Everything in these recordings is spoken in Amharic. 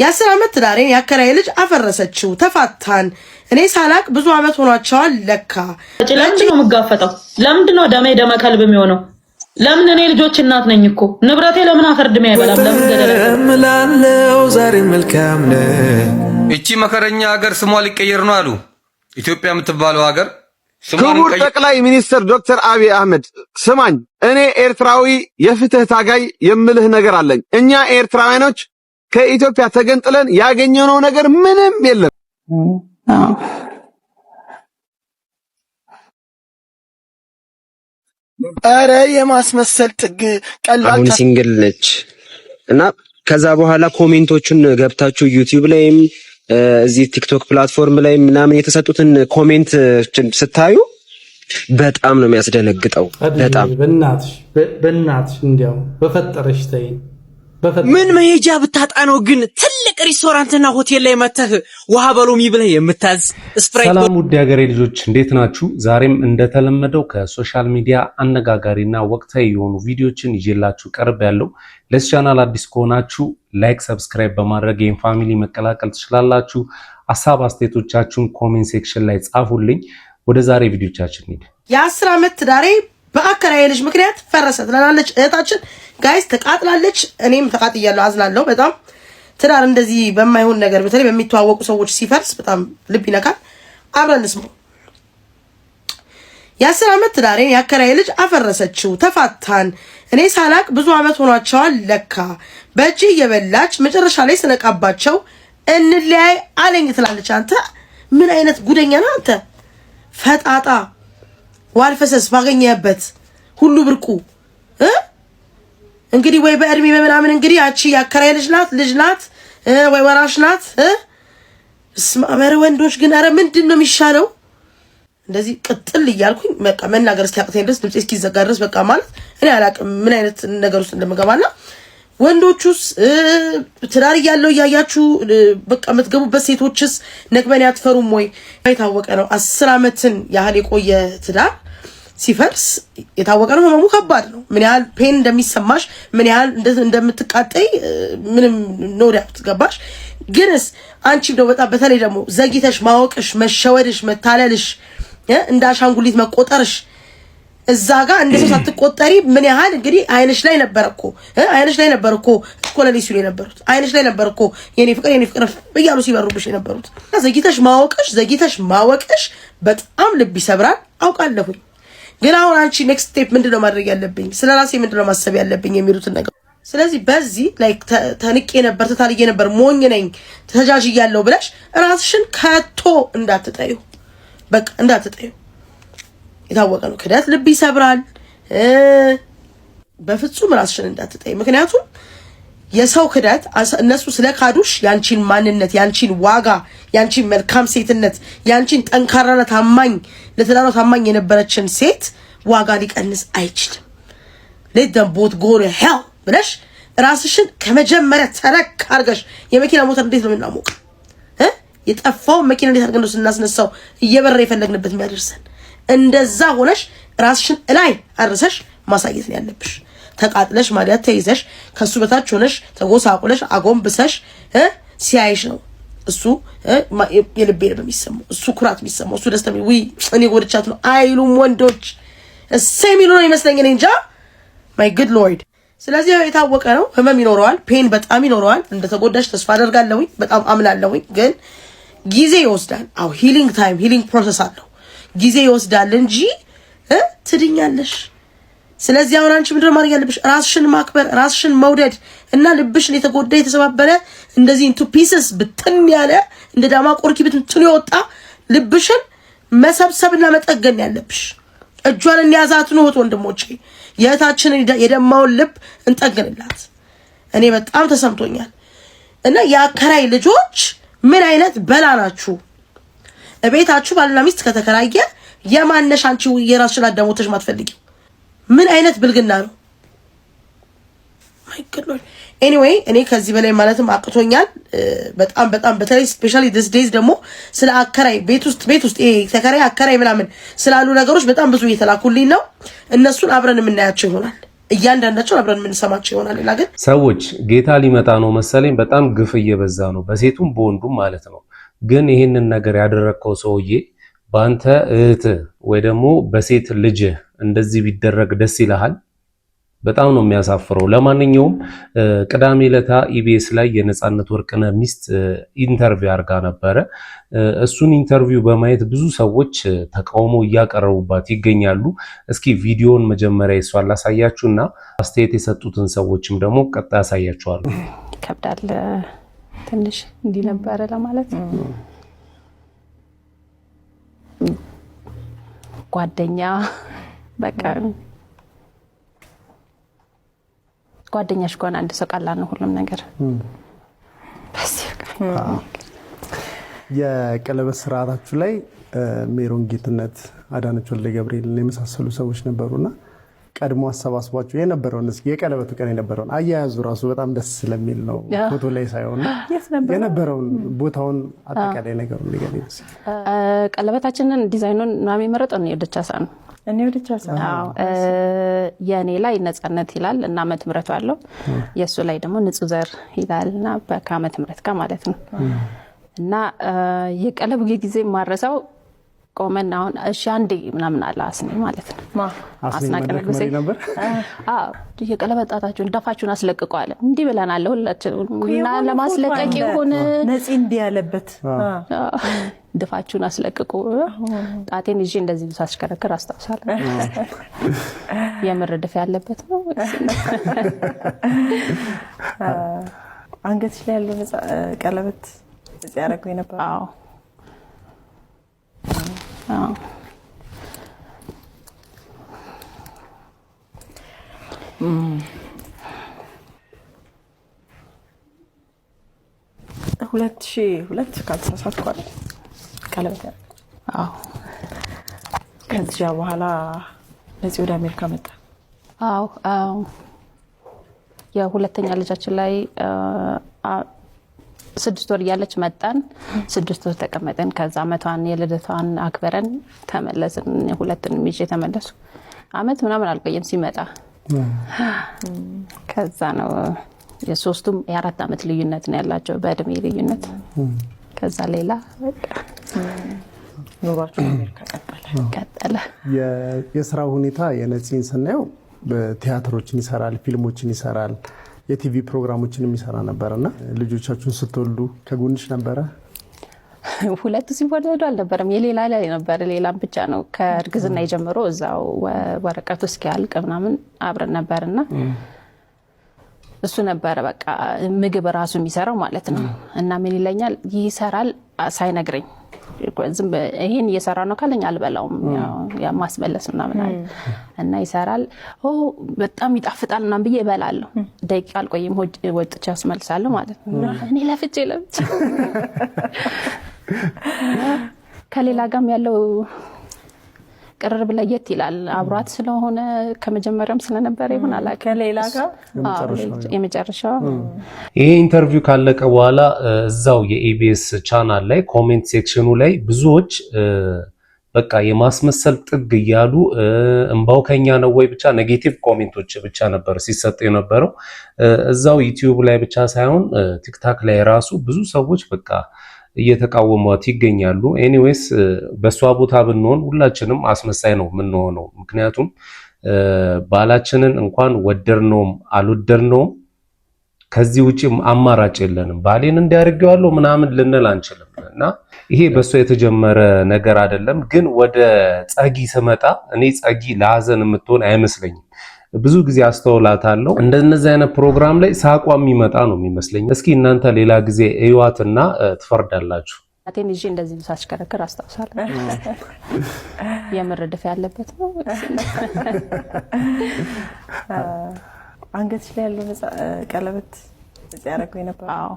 የ10 ዓመት ትዳሬን ያከራይ ልጅ አፈረሰችው። ተፋታን። እኔ ሳላቅ ብዙ ዓመት ሆኗቸዋል። ለካ ለምንድን ነው የምጋፈጠው? ለምንድን ነው ደመ ከልብ የሚሆነው? ለምን እኔ ልጆች እናት ነኝ እኮ ንብረቴ ለምን አፈርድም አይበላም? ለምን ገደላለው ዛሬ መልካም ነኝ። እቺ መከረኛ ሀገር ስሟ ሊቀየር ነው አሉ። ኢትዮጵያ የምትባለው ሀገር ክቡር ጠቅላይ ሚኒስትር ዶክተር አብይ አህመድ ስማኝ፣ እኔ ኤርትራዊ የፍትህ ታጋይ የምልህ ነገር አለኝ። እኛ ኤርትራውያኖች ከኢትዮጵያ ተገንጥለን ያገኘነው ነገር ምንም የለም። አረ የማስመሰል ጥግ ቀላል። አሁን ሲንግል ነች እና ከዛ በኋላ ኮሜንቶቹን ገብታችሁ ዩቲዩብ ላይም እዚህ ቲክቶክ ፕላትፎርም ላይ ምናምን የተሰጡትን ኮሜንት ስታዩ በጣም ነው የሚያስደነግጠው። በጣም በእናትሽ እንዲያው በፈጠረሽ ተይ። ምን መሄጃ ብታጣ ነው ግን ትልቅ ሬስቶራንትና ሆቴል ላይ መተህ ውሃ በሎሚ ብለህ የምታዝ ስፕራይት። ሰላም ውድ ሀገሬ ልጆች እንዴት ናችሁ? ዛሬም እንደተለመደው ከሶሻል ሚዲያ አነጋጋሪና ወቅታዊ የሆኑ ቪዲዮችን ይዤላችሁ ቀርብ ያለው። ለዚህ ቻናል አዲስ ከሆናችሁ ላይክ፣ ሰብስክራይብ በማድረግ ይሄን ፋሚሊ መቀላቀል ትችላላችሁ። ሐሳብ አስተያየቶቻችሁን ኮሜንት ሴክሽን ላይ ጻፉልኝ። ወደ ዛሬ ቪዲዮቻችን እንሂድ። የ10 ዓመት ትዳሬ በአከራይ ልጅ ምክንያት ፈረሰ ትላለች እህታችን። ጋይስ ተቃጥላለች። እኔም ተቃጥያለሁ፣ አዝናለሁ በጣም። ትዳር እንደዚህ በማይሆን ነገር በተለይ በሚተዋወቁ ሰዎች ሲፈርስ በጣም ልብ ይነካል። አብረን እንስማው። የ10 ዓመት ትዳሬን ያከራይ ልጅ አፈረሰችው። ተፋታን። እኔ ሳላቅ ብዙ ዓመት ሆኗቸዋል። ለካ በእጅ እየበላች መጨረሻ ላይ ስነቃባቸው እንለያይ አለኝ ትላለች። አንተ ምን አይነት ጉደኛ ነህ አንተ? ፈጣጣ ዋልፈሰስ ባገኘበት ሁሉ ብርቁ እንግዲህ ወይ በእድሜ በምናምን እንግዲህ አቺ ያከራይ ልጅ ናት ወይ ወራሽ ናት። ስማመረ ወንዶች ግን አረ ምንድነው የሚሻለው? እንደዚህ ቅጥል እያልኩኝ በቃ መናገር እስኪያቅተኝ ድረስ ድምጼ እስኪዘጋ ድረስ በቃ ማለት እኔ አላቅም ምን አይነት ነገር ውስጥ እንደምገባና ወንዶቹስ ትዳር ያለው ያያችሁ በቃ የምትገቡበት ሴቶችስ ነግበን ያትፈሩም ወይ? የታወቀ ነው 10 ዓመትን ያህል የቆየ ትዳር ሲፈርስ የታወቀ ነው። ህመሙ ከባድ ነው። ምን ያህል ፔን እንደሚሰማሽ ምን ያህል እንደምትቃጠይ ምንም ኖር ያትገባሽ። ግንስ አንቺ ነው በጣም በተለይ ደግሞ ዘግይተሽ ማወቅሽ፣ መሸወድሽ፣ መታለልሽ፣ እንደ አሻንጉሊት መቆጠርሽ እዛ ጋር እንደሰው ሳትቆጠሪ ምን ያህል እንግዲህ አይንሽ ላይ ነበር እኮ ኮለሌ ሲሉ የነበሩት አይንሽ ላይ ነበር እኮ የኔ ፍቅር በያሉ ሲበሩብሽ የነበሩት። ዘግይተሽ ማወቅሽ በጣም ልብ ይሰብራል አውቃለሁኝ። ግን አሁን አንቺ ኔክስት ስቴፕ ምንድነው ማድረግ ያለብኝ? ስለራሴ ምንድነው ማሰብ ያለብኝ የሚሉትን ነገር። ስለዚህ በዚህ ላይክ ተንቄ ነበር ተታልዬ ነበር ሞኝ ነኝ ተጃጅያለሁ ብለሽ ራስሽን ከቶ እንዳትጠዩ። በቃ እንዳትጠዩ። የታወቀ ነው ክዳት ልብ ይሰብራል። በፍጹም ራስሽን እንዳትጠይ። ምክንያቱም የሰው ክዳት እነሱ ስለካዱሽ ያንቺን ማንነት፣ ያንቺን ዋጋ፣ ያንቺን መልካም ሴትነት፣ ያንቺን ጠንካራና ታማኝ ለትዳሯ ታማኝ የነበረችን ሴት ዋጋ ሊቀንስ አይችልም። let them both go to hell ብለሽ ራስሽን ከመጀመሪያ ተረክ አርገሽ የመኪና ሞተር እንዴት ነው የምናሞቅ? የጠፋው መኪና እንዴት አድርገን ነው ስናስነሳው እየበረረ የፈለግንበት የሚያደርሰን? እንደዛ ሆነሽ ራስሽን ላይ አርሰሽ ማሳየት ነው ያለብሽ። ተቃጥለሽ ማዲያት ተይዘሽ ከሱ በታች ሆነሽ ተጎሳቁለሽ አጎንብሰሽ ሲያይሽ ነው እሱ የልቤ ነው የሚሰማው፣ እሱ ኩራት የሚሰማው፣ እሱ ደስታ ወይ እኔ ወድቻት ነው አይሉም ወንዶች። እሰይ የሚሉ ነው ይመስለኝ እኔ እንጃ። ማይ ጉድ ሎርድ። ስለዚህ የታወቀ ነው ህመም ይኖረዋል፣ ፔን በጣም ይኖረዋል። እንደተጎዳሽ ተስፋ አደርጋለሁ፣ በጣም አምናለሁ። ግን ጊዜ ይወስዳል። አው ሂሊንግ ታይም ሂሊንግ ፕሮሰስ አለው። ጊዜ ይወስዳል እንጂ ትድኛለሽ። ስለዚህ አሁን አንቺ ምንድነው ማድረግ ያለብሽ? ራስሽን ማክበር፣ ራስሽን መውደድ እና ልብሽን የተጎዳ የተሰባበረ እንደዚህ ኢንቱ ፒስስ ብትን ያለ እንደ ዳማ ቆርኪ ብትን ይወጣ ልብሽን መሰብሰብና መጠገን ያለብሽ። እጇን እንያዛት ነው ወንድሞቼ፣ የእህታችንን የደማውን ልብ እንጠግንላት። እኔ በጣም ተሰምቶኛል። እና የአከራይ ልጆች ምን አይነት በላ ናችሁ? እቤታችሁ ባልና ሚስት ከተከራየ የማነሽ አንቺ የራስሽን አዳሞተሽ ማትፈልጊው ምን አይነት ብልግና ነው? ማይ ጋድ ሎርድ። ኤኒዌይ እኔ ከዚህ በላይ ማለትም አቅቶኛል በጣም በተለይ ስፔሻሊ ዲስ ዴይዝ ደግሞ ስለ አከራይ ቤት ውስጥ ተከራይ አከራይ ምናምን ስላሉ ነገሮች በጣም ብዙ እየተላኩልኝ ነው። እነሱን አብረን የምናያቸው ይሆናል። እያንዳንዳቸው አብረን የምንሰማቸው ይሆናል። ሌላ ግን ሰዎች ጌታ ሊመጣ ነው መሰለኝ በጣም ግፍ እየበዛ ነው በሴቱም በወንዱም ማለት ነው። ግን ይሄንን ነገር ያደረከው ሰውዬ ባንተ እህት ወይ ደግሞ በሴት ልጅ እንደዚህ ቢደረግ ደስ ይልሃል? በጣም ነው የሚያሳፍረው። ለማንኛውም ቅዳሜ ዕለት ኢቢኤስ ላይ የነጻነት ወርቅነህ ሚስት ኢንተርቪው አድርጋ ነበረ። እሱን ኢንተርቪው በማየት ብዙ ሰዎች ተቃውሞ እያቀረቡባት ይገኛሉ። እስኪ ቪዲዮውን መጀመሪያ ይሷል ላሳያችሁና አስተያየት የሰጡትን ሰዎችም ደግሞ ቀጣይ ያሳያችኋለሁ። ይከብዳል ትንሽ እንዲህ ነበረ ለማለት ጓደኛ በቃ ጓደኛሽ ከሆነ አንድ ሰው ቀላል ነው ሁሉም ነገር። የቀለበት ስርዓታችሁ ላይ ሜሮን ጌትነት፣ አዳነች ወልደ ገብርኤል የመሳሰሉ ሰዎች ነበሩና ቀድሞ አሰባስቧችሁ የነበረውን እስኪ የቀለበቱ ቀን የነበረውን አያያዙ ራሱ በጣም ደስ ስለሚል ነው ፎቶ ላይ ሳይሆን የነበረውን ቦታውን አጠቃላይ ነገሩን ንገሪኝ። ቀለበታችንን ዲዛይኑን ምናምን የመረጠው ነው ደቻሳ ነው። የኔ ላይ ነጻነት ይላል እና ዓመተ ምህረቱ አለው። የሱ ላይ ደግሞ ንጹህ ዘር ይላልና በዓመተ ምህረት ጋር ማለት ነው። እና የቀለበት ጊዜ ማረሳው ቆመን አሁን እሺ አንዴ ምናምን አለ አስኔ ማለት ነው። አስናቀ ንጉሴ ነበር። የቀለበት ጣታችሁን ደፋችሁን አስለቅቁ አለ። እንዲህ ብለናል ሁላችንም እና ለማስለቀቅ ይሁን ነፂ እንዲህ ያለበት ደፋችሁን አስለቅቁ። ጣቴን ይዤ እንደዚህ ሳስከረከር አስታውሳለሁ። የምር ድፍ ያለበት ነው። አንገትሽ ላይ ያለው ቀለበት እዚህ ያረገው ነበር። አዎ ሁለት ካልተሳሳትኩ ቀለበት ያረገው። አዎ ከዚያ በኋላ ለዚህ ወደ አሜሪካ መጣ። አዎ የሁለተኛ ልጃችን ላይ 6 ወር ያለች መጣን። 6 ወር ተቀመጠን። ከዛ አመቷን የልደቷን አክበረን ተመለስን። ሁለቱንም ይዤ ተመለሱ። አመት ምናምን አልቆየም ሲመጣ። ከዛ ነው የሶስቱም የ4 አመት ልዩነት ነው ያላቸው በእድሜ ልዩነት። ከዛ ሌላ በቃ ኑሯችን አሜሪካ ቀጠለ። የስራ ሁኔታ የነፂን ስናየው በቲያትሮችን ይሰራል፣ ፊልሞችን ይሰራል፣ የቲቪ ፕሮግራሞችን የሚሰራ ነበርና ልጆቻችሁን ስትወልዱ ከጎንሽ ነበረ? ሁለቱ ሲወለዱ አልነበረም፣ የሌላ ላይ ነበር። ሌላም ብቻ ነው ከእርግዝና የጀመሮ እዛው ወረቀቱ እስኪያልቅ ምናምን አብረን ነበርና እሱ ነበረ በቃ ምግብ ራሱ የሚሰራው ማለት ነው። እና ምን ይለኛል ይሰራል ሳይነግረኝ ዝም ይሄን እየሰራ ነው ካለኝ አልበላውም፣ ያው ማስበለስ ምናምን አለ እና ይሰራል። በጣም ይጣፍጣል እና ብዬ እበላለሁ። ደቂቃ አልቆይም ወጥቼ አስመልሳለሁ ማለት ነው። እኔ ለፍቼ ከሌላ ጋርም ያለው ቅርብ ለየት ይላል። አብሯት ስለሆነ ከመጀመሪያም ስለነበረ ይሆን አላውቅም። ከሌላ ጋር የመጨረሻው ይሄ ኢንተርቪው ካለቀ በኋላ እዛው የኢቢኤስ ቻናል ላይ ኮሜንት ሴክሽኑ ላይ ብዙዎች በቃ የማስመሰል ጥግ እያሉ እንባው ከኛ ነው ወይ ብቻ ኔጌቲቭ ኮሜንቶች ብቻ ነበር ሲሰጥ የነበረው። እዛው ዩቲዩብ ላይ ብቻ ሳይሆን ቲክታክ ላይ ራሱ ብዙ ሰዎች በቃ እየተቃወሟት ይገኛሉ። ኤኒዌይስ በሷ ቦታ ብንሆን ሁላችንም አስመሳይ ነው የምንሆነው። ምክንያቱም ባላችንን እንኳን ወደድነውም አልወደድነውም ከዚህ ውጪ አማራጭ የለንም። ባሌን እንዲያርገዋለሁ ምናምን ልንል አንችልም እና ይሄ በሷ የተጀመረ ነገር አይደለም። ግን ወደ ጸጊ ስመጣ እኔ ጸጊ ለሐዘን የምትሆን አይመስለኝም። ብዙ ጊዜ አስተውላታለሁ እንደነዚህ አይነት ፕሮግራም ላይ ሳቋ የሚመጣ ነው የሚመስለኝ። እስኪ እናንተ ሌላ ጊዜ እዩዋትና ትፈርዳላችሁ። አቴን ይዤ እንደዚህ ሳስከረከር አስታውሳለሁ። የምር ድፍ ያለበት ነው። አንገትሽ ላይ ያለው ቀለበት እዚህ ያረገው ነበር። አዎ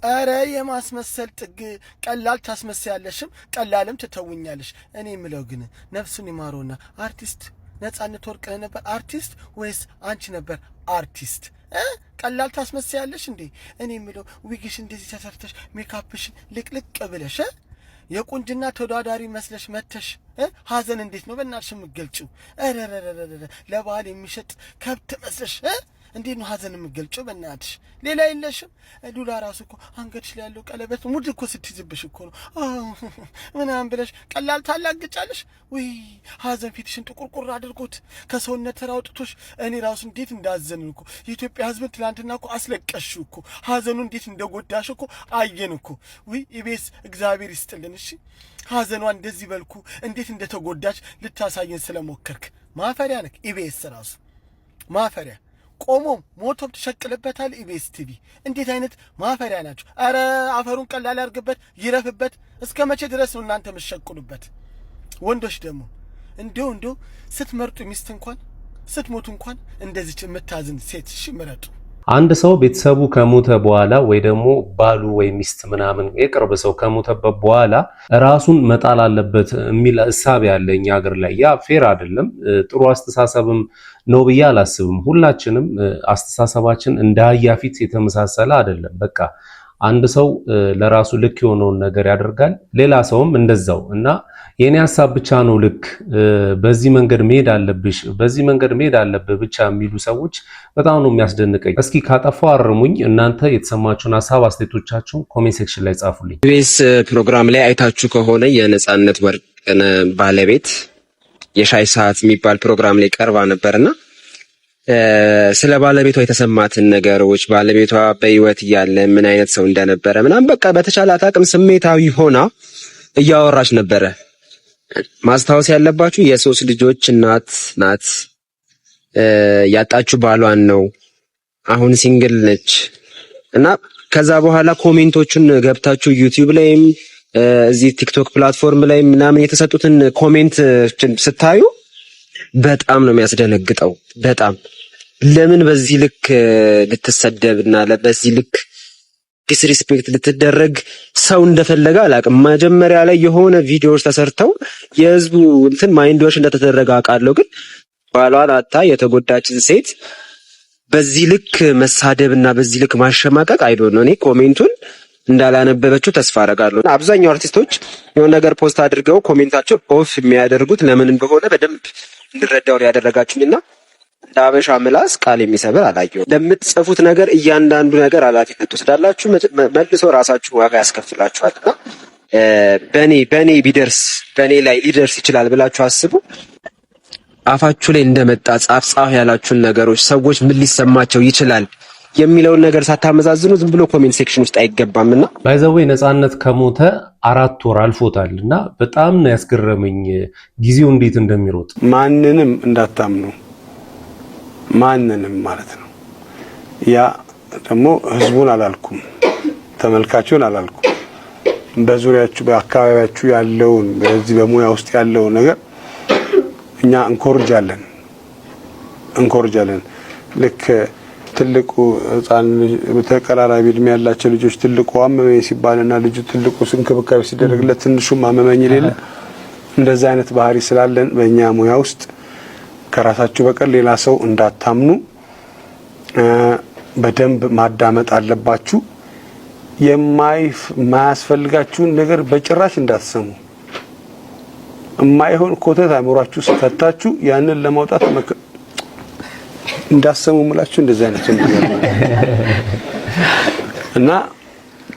አረ የማስመሰል ጥግ ቀላል ታስመስያለሽም ቀላልም ትተውኛለሽ። እኔ የምለው ግን ነፍሱን ይማሮና አርቲስት ነጻነት ወርቅነህ ነበር አርቲስት ወይስ አንቺ ነበር አርቲስት? ቀላል ታስመስያለሽ እንዴ? እኔ የምለው ዊግሽ እንደዚህ ተሰርተሽ ሜካፕሽን ልቅልቅ ብለሽ የቁንጅና ተወዳዳሪ መስለሽ መተሽ ሀዘን እንዴት ነው በእናትሽ የምትገልጪው? ለባህል የሚሸጥ ከብት መስለሽ እንዴት ነው ሀዘን የምትገልጪው? በእናትሽ ሌላ የለሽም? ዱላ ራሱ እኮ አንገትሽ ላይ ያለው ቀለበት ሙድ እኮ ስትይዝብሽ እኮ ነው ምናምን ብለሽ ቀላል ታላግጫለሽ። ውይ ሀዘን ፊትሽን ጥቁርቁር አድርጎት ከሰውነት ተራ አውጥቶሽ እኔ ራሱ እንዴት እንዳዘንን እኮ የኢትዮጵያ ሕዝብን ትላንትና እኮ አስለቀሽው እኮ ሀዘኑ እንዴት እንደጎዳሽ እኮ አየን እኮ። ውይ ኢቢኤስ እግዚአብሔር ይስጥልን። እሺ ሀዘኗ እንደዚህ በልኩ እንዴት እንደተጎዳች ልታሳየን ስለሞከርክ ማፈሪያ ነክ። ኢቢኤስ ራሱ ማፈሪያ ቆሞ ሞቶም ተሸቅልበታል። ኢቢኤስ ቲቪ እንዴት አይነት ማፈሪያ ናቸው! አረ አፈሩን ቀላል ያርግበት ይረፍበት። እስከ መቼ ድረስ ነው እናንተ የምትሸቅሉበት? ወንዶች ደግሞ እንደው ስትመርጡ ሚስት እንኳን ስትሞቱ እንኳን እንደዚህ የምታዝን ሴት እሺ ምረጡ። አንድ ሰው ቤተሰቡ ከሞተ በኋላ ወይ ደግሞ ባሉ ወይ ሚስት ምናምን የቅርብ ሰው ከሞተበት በኋላ ራሱን መጣል አለበት የሚል እሳቤ ያለ እኛ ሀገር ላይ ያ ፌር አይደለም። ጥሩ አስተሳሰብም ነው ብዬ አላስብም። ሁላችንም አስተሳሰባችን እንደ አህያ ፊት የተመሳሰለ አይደለም። በቃ አንድ ሰው ለራሱ ልክ የሆነውን ነገር ያደርጋል፣ ሌላ ሰውም እንደዛው እና የኔ ሐሳብ ብቻ ነው ልክ፣ በዚህ መንገድ መሄድ አለብሽ፣ በዚህ መንገድ መሄድ አለብህ ብቻ የሚሉ ሰዎች በጣም ነው የሚያስደንቀኝ። እስኪ ካጠፋው አርሙኝ። እናንተ የተሰማችሁን ሐሳብ አስተያየቶቻችሁን ኮሜንት ሴክሽን ላይ ጻፉልኝ። ኢቢኤስ ፕሮግራም ላይ አይታችሁ ከሆነ የነጻነት ወርቅነህ ባለቤት የሻይ ሰዓት የሚባል ፕሮግራም ላይ ቀርባ ነበርና ስለ ባለቤቷ የተሰማትን ነገሮች ባለቤቷ በህይወት እያለ ምን አይነት ሰው እንደነበረ ምናምን በቃ በተቻላት አቅም ስሜታዊ ሆና እያወራች ነበረ። ማስታወስ ያለባችሁ የሶስት ልጆች እናት ናት። ያጣችሁ ባሏን ነው። አሁን ሲንግል ነች እና ከዛ በኋላ ኮሜንቶቹን ገብታችሁ ዩቲዩብ ላይም እዚህ ቲክቶክ ፕላትፎርም ላይ ምናምን የተሰጡትን ኮሜንት ስታዩ በጣም ነው የሚያስደነግጠው። በጣም ለምን በዚህ ልክ ልትሰደብና በዚህ ልክ ዲስሪስፔክት ልትደረግ ሰው እንደፈለገ አላውቅም። መጀመሪያ ላይ የሆነ ቪዲዮዎች ተሰርተው የህዝቡ እንትን ማይንዶች እንደተደረገ አውቃለሁ። ግን ባሏን አጣ የተጎዳችን ሴት በዚህ ልክ መሳደብና በዚህ ልክ ማሸማቀቅ አይዶን ነው። እኔ ኮሜንቱን እንዳላነበበችው ተስፋ አደርጋለሁ። አብዛኛው አርቲስቶች የሆነ ነገር ፖስት አድርገው ኮሜንታቸው ኦፍ የሚያደርጉት ለምን እንደሆነ በደንብ እንድረዳው ያደረጋችሁኝና ዳበሻ ምላስ ቃል የሚሰብር አላየሁም። ለምትጽፉት ነገር እያንዳንዱ ነገር ኃላፊነት ትወስዳላችሁ፣ መልሶ ራሳችሁ ዋጋ ያስከፍላችኋልና በኔ ቢደርስ በኔ ላይ ሊደርስ ይችላል ብላችሁ አስቡ። አፋችሁ ላይ እንደመጣ ጻፍ ያላችሁን ነገሮች ሰዎች ምን ሊሰማቸው ይችላል የሚለውን ነገር ሳታመዛዝኑ ዝም ብሎ ኮሜንት ሴክሽን ውስጥ አይገባምና ባይዘዌ ነጻነት ከሞተ 4 ወር አልፎታልና በጣም ነው ያስገረመኝ ጊዜው እንዴት እንደሚሮጥ። ማንንም እንዳታምኑ ማንንም ማለት ነው። ያ ደግሞ ህዝቡን አላልኩም፣ ተመልካቹን አላልኩም፣ በዙሪያችሁ በአካባቢያችሁ ያለውን በዚህ በሙያ ውስጥ ያለውን ነገር እኛ እንኮርጃለን። ልክ ትልቁ ህፃን ተቀራራቢ እድሜ ያላቸው ልጆች ትልቁ አመመኝ ሲባልና ልጁ ትልቁ እንክብካቤ ሲደረግለት ትንሹም አመመኝ ይላል። እንደዛ አይነት ባህሪ ስላለን በእኛ ሙያ ውስጥ ከራሳችሁ በቀር ሌላ ሰው እንዳታምኑ በደንብ ማዳመጥ አለባችሁ። የማያስፈልጋችሁን ነገር በጭራሽ እንዳትሰሙ። የማይሆን ኮተት አእምሯችሁ ከተታችሁ ያንን ለማውጣት እንዳትሰሙ ምላችሁ እንደዛ አይነት ነገር እና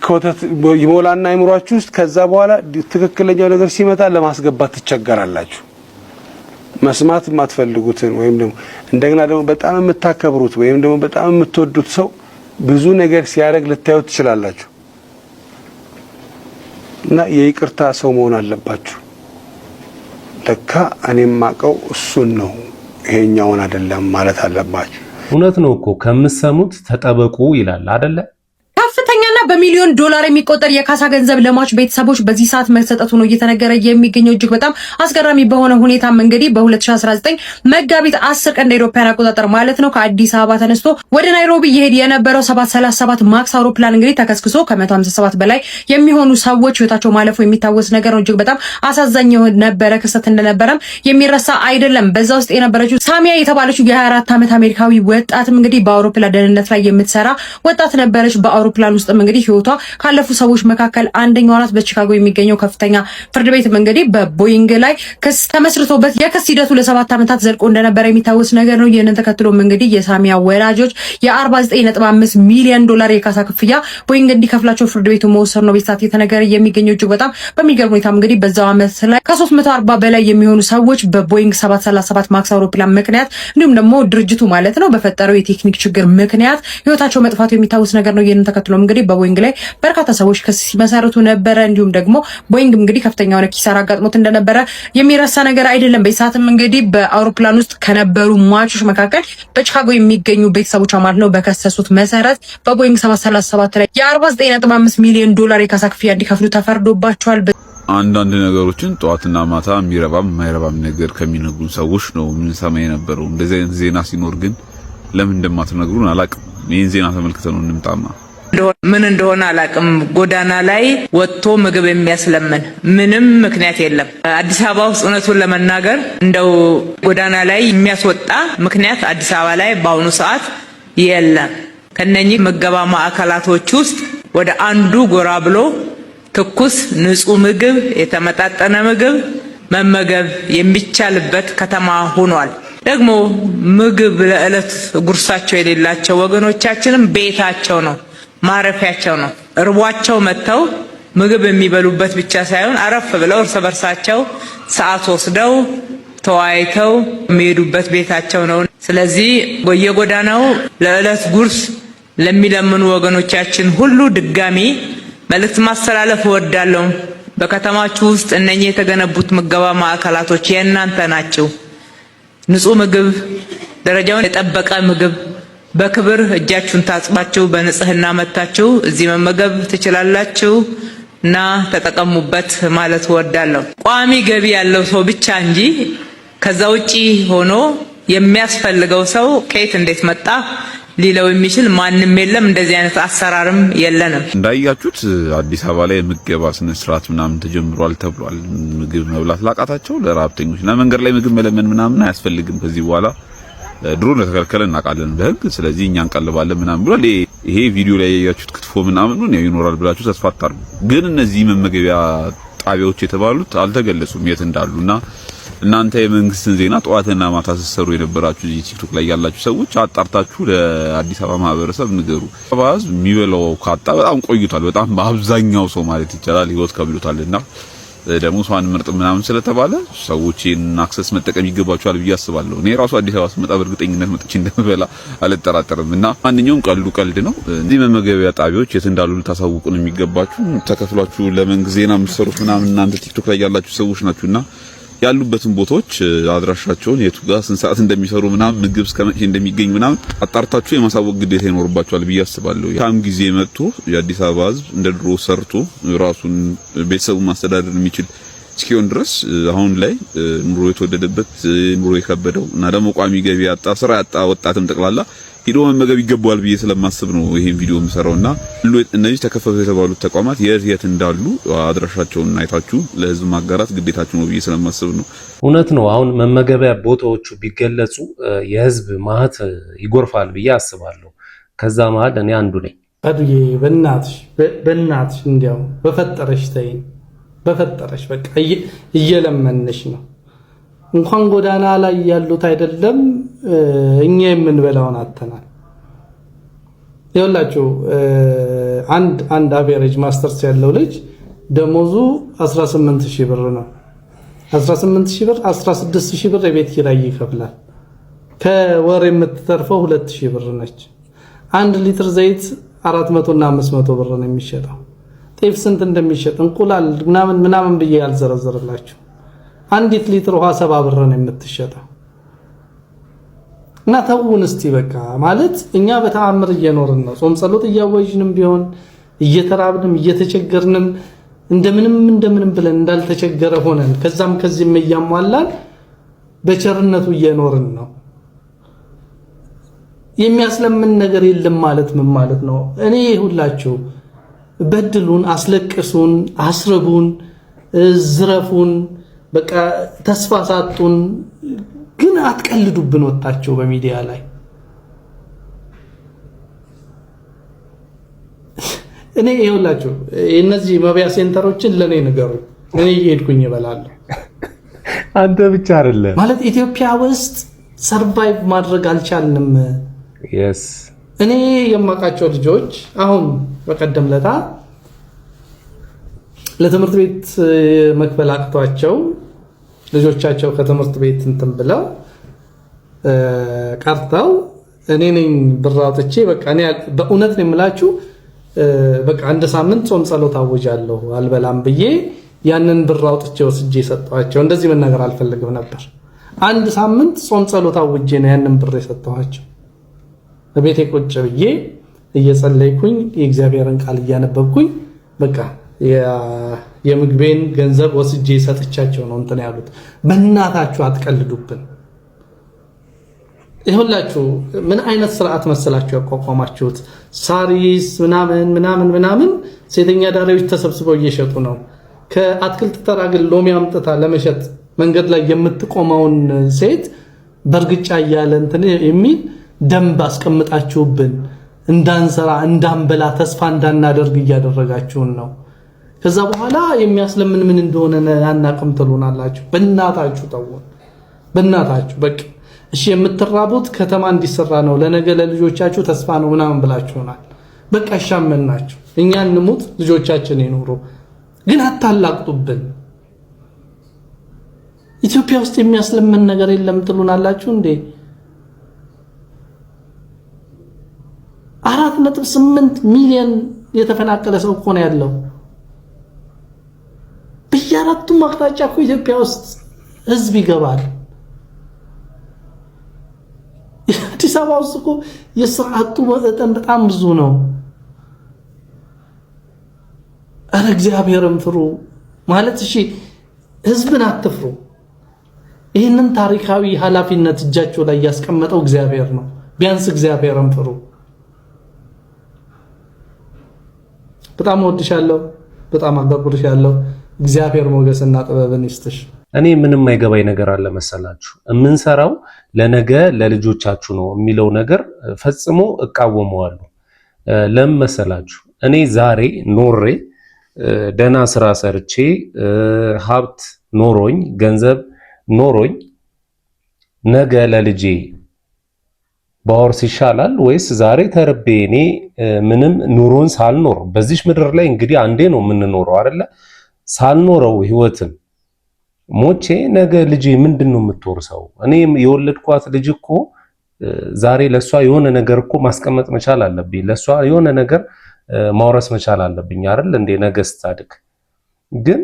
ኮተት ይሞላና አእምሯችሁ ውስጥ ከዛ በኋላ ትክክለኛው ነገር ሲመጣ ለማስገባት ትቸገራላችሁ። መስማት የማትፈልጉትን ወይም ደግሞ እንደገና ደግሞ በጣም የምታከብሩት ወይም ደግሞ በጣም የምትወዱት ሰው ብዙ ነገር ሲያደርግ ልታዩት ትችላላችሁ እና የይቅርታ ሰው መሆን አለባችሁ። ለካ እኔም ማቀው እሱን ነው ይሄኛውን አይደለም ማለት አለባችሁ። እውነት ነው እኮ ከምትሰሙት ተጠበቁ ይላል አይደለ? ከፍተኛና በሚሊዮን ዶላር የሚቆጠር የካሳ ገንዘብ ለሟች ቤተሰቦች በዚህ ሰዓት መሰጠቱ ነው እየተነገረ የሚገኘው። እጅግ በጣም አስገራሚ በሆነ ሁኔታም እንግዲህ በ2019 መጋቢት 10 ቀን አውሮፓውያን አቆጣጠር ማለት ነው ከአዲስ አበባ ተነስቶ ወደ ናይሮቢ ይሄድ የነበረው 737 ማክስ አውሮፕላን እንግዲህ ተከስክሶ ከ157 በላይ የሚሆኑ ሰዎች ህይወታቸው ማለፉ የሚታወስ ነገር ነው። እጅግ በጣም አሳዛኝ ነበረ ክስተት እንደነበረም የሚረሳ አይደለም። በዛ ውስጥ የነበረችው ሳሚያ የተባለችው የ24 ዓመት አሜሪካዊ ወጣትም እንግዲህ በአውሮፕላን ደህንነት ላይ የምትሰራ ወጣት ነበረች። በአውሮፕላን ውስጥም እንግዲህ እንግዲህ ህይወቷ ካለፉ ሰዎች መካከል አንደኛዋ ናት። በቺካጎ የሚገኘው ከፍተኛ ፍርድ ቤትም እንግዲህ በቦይንግ ላይ ክስ ተመስርቶበት የክስ ሂደቱ ለ7 ዓመታት ዘልቆ እንደነበረ የሚታወስ ነገር ነው። ይህንን ተከትሎም እንግዲህ የሳሚያ ወላጆች የ49.5 ሚሊዮን ዶላር የካሳ ክፍያ ቦይንግ እንዲከፍላቸው ፍርድ ቤቱ መወሰኑ ነው በሰዓት የተነገረ የሚገኘው። እጅግ በጣም በሚገርም ሁኔታ እንግዲህ በዛው ዓመት ላይ ከ340 በላይ የሚሆኑ ሰዎች በቦይንግ 737 ማክስ አውሮፕላን ምክንያት እንዲሁም ደግሞ ድርጅቱ ማለት ነው በፈጠረው የቴክኒክ ችግር ምክንያት ህይወታቸው መጥፋቱ የሚታወስ ነገር ነው። ይህንን ተከትሎም እንግዲህ በቦይንግ ላይ በርካታ ሰዎች ክስ ሲመሰርቱ ነበረ። እንዲሁም ደግሞ ቦይንግ እንግዲህ ከፍተኛ የሆነ ኪሳራ አጋጥሞት እንደነበረ የሚረሳ ነገር አይደለም። በሰዓትም እንግዲህ በአውሮፕላን ውስጥ ከነበሩ ሟቾች መካከል በቺካጎ የሚገኙ ቤተሰቦች ማለት ነው በከሰሱት መሰረት በቦይንግ 737 ላይ የ49.5 ሚሊዮን ዶላር የካሳ ክፍያ እንዲከፍሉ ተፈርዶባቸዋል። አንዳንድ ነገሮችን ጠዋትና ማታ የሚረባም የማይረባም ነገር ከሚነግሩን ሰዎች ነው ምን ሰማ የነበረው። እንደዚህ አይነት ዜና ሲኖር ግን ለምን እንደማትነግሩን አላቅም። ይህን ዜና ተመልክተን ነው እንምጣማ። ምን እንደሆነ አላቅም። ጎዳና ላይ ወጥቶ ምግብ የሚያስለምን ምንም ምክንያት የለም። አዲስ አበባ ውስጥ እውነቱን ለመናገር እንደው ጎዳና ላይ የሚያስወጣ ምክንያት አዲስ አበባ ላይ በአሁኑ ሰዓት የለም። ከነኚህ ምገባ ማዕከላቶች ውስጥ ወደ አንዱ ጎራ ብሎ ትኩስ ንጹህ ምግብ፣ የተመጣጠነ ምግብ መመገብ የሚቻልበት ከተማ ሆኗል። ደግሞ ምግብ ለዕለት ጉርሳቸው የሌላቸው ወገኖቻችንም ቤታቸው ነው፣ ማረፊያቸው ነው። እርቧቸው መጥተው ምግብ የሚበሉበት ብቻ ሳይሆን አረፍ ብለው እርስ በርሳቸው ሰዓት ወስደው ተወያይተው የሚሄዱበት ቤታቸው ነው። ስለዚህ በየጎዳናው ለዕለት ጉርስ ለሚለምኑ ወገኖቻችን ሁሉ ድጋሚ መልእክት ማስተላለፍ እወዳለሁ። በከተማችሁ ውስጥ እነኚህ የተገነቡት ምገባ ማዕከላቶች የእናንተ ናቸው። ንጹህ ምግብ፣ ደረጃውን የጠበቀ ምግብ በክብር እጃችሁን ታጥባችሁ በንጽህና መታችሁ እዚህ መመገብ ትችላላችሁ እና ተጠቀሙበት ማለት እወዳለሁ። ቋሚ ገቢ ያለው ሰው ብቻ እንጂ ከዛ ውጪ ሆኖ የሚያስፈልገው ሰው ከየት እንዴት መጣ ሊለው የሚችል ማንም የለም። እንደዚህ አይነት አሰራርም የለንም። እንዳያችሁት አዲስ አበባ ላይ ምገባ ስነ ስርዓት ምናምን ተጀምሯል ተብሏል። ምግብ መብላት ላቃታቸው ለራብተኞች እና መንገድ ላይ ምግብ መለመን ምናምን አያስፈልግም ከዚህ በኋላ። ድሮ ለተከለከለ እናውቃለን በህግ። ስለዚህ እኛ እንቀልባለን ምናምን ብሏል። ይሄ ቪዲዮ ላይ ያያችሁት ክትፎ ምናምን ነው ይኖራል ብላችሁ ተስፋ አታርጉ። ግን እነዚህ መመገቢያ ጣቢያዎች የተባሉት አልተገለጹም የት እንዳሉና እናንተ የመንግስትን ዜና ጠዋትና ማታ ሲሰሩ የነበራችሁ ቲክቶክ ላይ ያላችሁ ሰዎች አጣርታችሁ ለአዲስ አበባ ማህበረሰብ ንገሩ። ባዝ የሚበላው ካጣ በጣም ቆይቷል። በጣም በአብዛኛው ሰው ማለት ይቻላል ህይወት ከብዶታልና ደግሞ ሷን ምርጥ ምናምን ስለተባለ ሰዎችን አክሰስ መጠቀም ይገባቸዋል ብዬ አስባለሁ። እኔ ራሱ አዲስ አበባ ስመጣ በእርግጠኝነት መጥቼ እንደምበላ አልጠራጠርምና ማንኛውም ቀልድ ነው። እዚህ መመገቢያ ጣቢያዎች የት እንዳሉ ልታሳውቁን የሚገባችሁ ተከፍሏችሁ ለመንግስት ዜና የምትሰሩት ምናምን እናንተ ቲክቶክ ላይ ያላችሁ ሰዎች ናችሁና ያሉበትን ቦታዎች አድራሻቸውን የቱ ጋር ስንት ሰዓት እንደሚሰሩ ምናምን ምግብ እስከ መቼ እንደሚገኝ ምናምን አጣርታችሁ የማሳወቅ ግዴታ ይኖርባችኋል ብዬ አስባለሁ። ያም ጊዜ መጥቶ የአዲስ አበባ ህዝብ እንደ ድሮ ሰርቶ ራሱን ቤተሰቡን ማስተዳደር የሚችል እስኪሆን ድረስ አሁን ላይ ኑሮ የተወደደበት ኑሮ የከበደው እና ደግሞ ቋሚ ገቢ ያጣ ስራ ያጣ ወጣትም ጠቅላላ ሂዶ መመገብ ይገባዋል ብዬ ስለማስብ ነው ይሄን ቪዲዮ የምሰራውና እነዚህ ተከፈቱ የተባሉት ተቋማት የት እንዳሉ አድራሻቸውን አይታችሁ ለህዝብ ማጋራት ግዴታችሁ ነው ብዬ ስለማስብ ነው። እውነት ነው። አሁን መመገቢያ ቦታዎቹ ቢገለጹ የህዝብ ማህት ይጎርፋል ብዬ አስባለሁ። ከዛ መሀል እኔ አንዱ ነኝ። አዱዬ በእናትሽ እንዲያው በፈጠረሽ ተይኝ፣ በፈጠረሽ በቃ እየለመንሽ ነው። እንኳን ጎዳና ላይ ያሉት አይደለም እኛ የምንበላውን አተናል። ይኸውላችሁ አንድ አቬሬጅ ማስተርስ ያለው ልጅ ደሞዙ 18000 ብር ነው። 18000 ብር 16000 ብር የቤት ኪራይ ይከፍላል። ከወር የምትተርፈው 2000 ብር ነች። 1 ሊትር ዘይት 400 እና 500 ብር ነው የሚሸጠው። ጤፍ ስንት እንደሚሸጥ እንቁላል ምናምን ብዬ ያልዘረዘርላችሁ። 1 ሊትር ውሃ 70 ብር ነው የምትሸጠው። እና ተውን እስቲ በቃ ማለት እኛ በተአምር እየኖርን ነው። ጾም ጸሎት እያወጅንም ቢሆን እየተራብንም እየተቸገርንም እንደምንም ብለን እንዳልተቸገረ ሆነን ከዛም ከዚህም እያሟላን በቸርነቱ እየኖርን ነው። የሚያስለምን ነገር የለም ማለት ምን ማለት ነው? እኔ ሁላችሁ በድሉን፣ አስለቅሱን፣ አስርቡን፣ ዝረፉን፣ በቃ ተስፋ ሳጡን፣ ግን አትቀልዱብን ወጣችሁ በሚዲያ ላይ። እኔ ይኸውላችሁ እነዚህ መብያ ሴንተሮችን ለኔ ንገሩ፣ እኔ እየሄድኩኝ እበላለሁ። አንተ ብቻ አይደለም ማለት ኢትዮጵያ ውስጥ ሰርቫይቭ ማድረግ አልቻልንም። yes እኔ የማውቃቸው ልጆች አሁን በቀደም ለታ ለትምህርት ቤት መክፈል አቅቷቸው ልጆቻቸው ከትምህርት ቤት እንትን ብለው ቀርተው እኔ ነኝ ብር አውጥቼ በቃ እኔ በእውነት ነው የምላችሁ በቃ አንድ ሳምንት ጾም ጸሎት አውጃለሁ አልበላም ብዬ ያንን ብር አውጥቼ ወስጄ ሰጣቸው። እንደዚህ መናገር አልፈልግም ነበር። አንድ ሳምንት ጾም ጸሎት አውጄ ነው ያንን ብር የሰጠኋቸው። በቤቴ ቁጭ ብዬ እየጸለይኩኝ የእግዚአብሔርን ቃል እያነበብኩኝ በቃ የምግቤን ገንዘብ ወስጄ ሰጥቻቸው ነው እንትን ያሉት። በእናታችሁ አትቀልዱብን። ይሁላችሁ ምን አይነት ስርዓት መሰላችሁ ያቋቋማችሁት? ሳሪስ ምናምን ሴተኛ ዳሪዎች ተሰብስበው እየሸጡ ነው። ከአትክልት ተራ ግን ሎሚ አምጥታ ለመሸጥ መንገድ ላይ የምትቆመውን ሴት በርግጫ እያለ እንትን የሚል ደንብ አስቀምጣችሁብን እንዳንሰራ እንዳንበላ ተስፋ እንዳናደርግ እያደረጋችሁን ነው። ከዛ በኋላ የሚያስለምን ምን እንደሆነ ያናቅም ትሉናላችሁ። በእናታችሁ ተውን፣ በእናታችሁ በቃ እሺ። የምትራቡት ከተማ እንዲሰራ ነው፣ ለነገ ለልጆቻችሁ ተስፋ ነው ምናምን ብላችሁናል። በቃ ሻመናችሁ፣ እኛ እንሙት ልጆቻችን ይኖሩ፣ ግን አታላቅጡብን። ኢትዮጵያ ውስጥ የሚያስለምን ነገር የለም ትሉናላችሁ እንዴ? 4.8 ሚሊዮን የተፈናቀለ ሰው እኮ ነው ያለው። በየአራቱም አቅጣጫ እኮ ኢትዮጵያ ውስጥ ህዝብ ይገባል። አዲስ አበባ ውስጥ እኮ የስራ አጡ በጣም ብዙ ነው። አረ እግዚአብሔርን ፍሩ ማለት እሺ፣ ህዝብን አትፍሩ። ይህንን ታሪካዊ ኃላፊነት እጃቸው ላይ ያስቀመጠው እግዚአብሔር ነው። ቢያንስ እግዚአብሔርን ፍሩ። በጣም ወድሻለሁ፣ በጣም አከብርሻለሁ። እግዚአብሔር ሞገስና ጥበብን ይስጥሽ። እኔ ምንም አይገባኝ ነገር አለ መሰላችሁ። የምንሰራው ለነገ ለልጆቻችሁ ነው የሚለው ነገር ፈጽሞ እቃወመዋለሁ። ለምን መሰላችሁ? እኔ ዛሬ ኖሬ ደና ስራ ሰርቼ ሀብት ኖሮኝ ገንዘብ ኖሮኝ ነገ ለልጄ ባወርስ ይሻላል ወይስ ዛሬ ተርቤ እኔ ምንም ኑሮን ሳልኖር በዚህ ምድር ላይ እንግዲህ አንዴ ነው የምንኖረው አይደለ? ሳልኖረው ህይወትን ሞቼ ነገ ልጄ ምንድነው የምትወርሰው? እኔ የወለድኳት ልጅ እኮ ዛሬ ለሷ የሆነ ነገር እኮ ማስቀመጥ መቻል አለብኝ። ለሷ የሆነ ነገር ማውረስ መቻል አለብኝ አይደል? እንደ ነገ ስታድግ ግን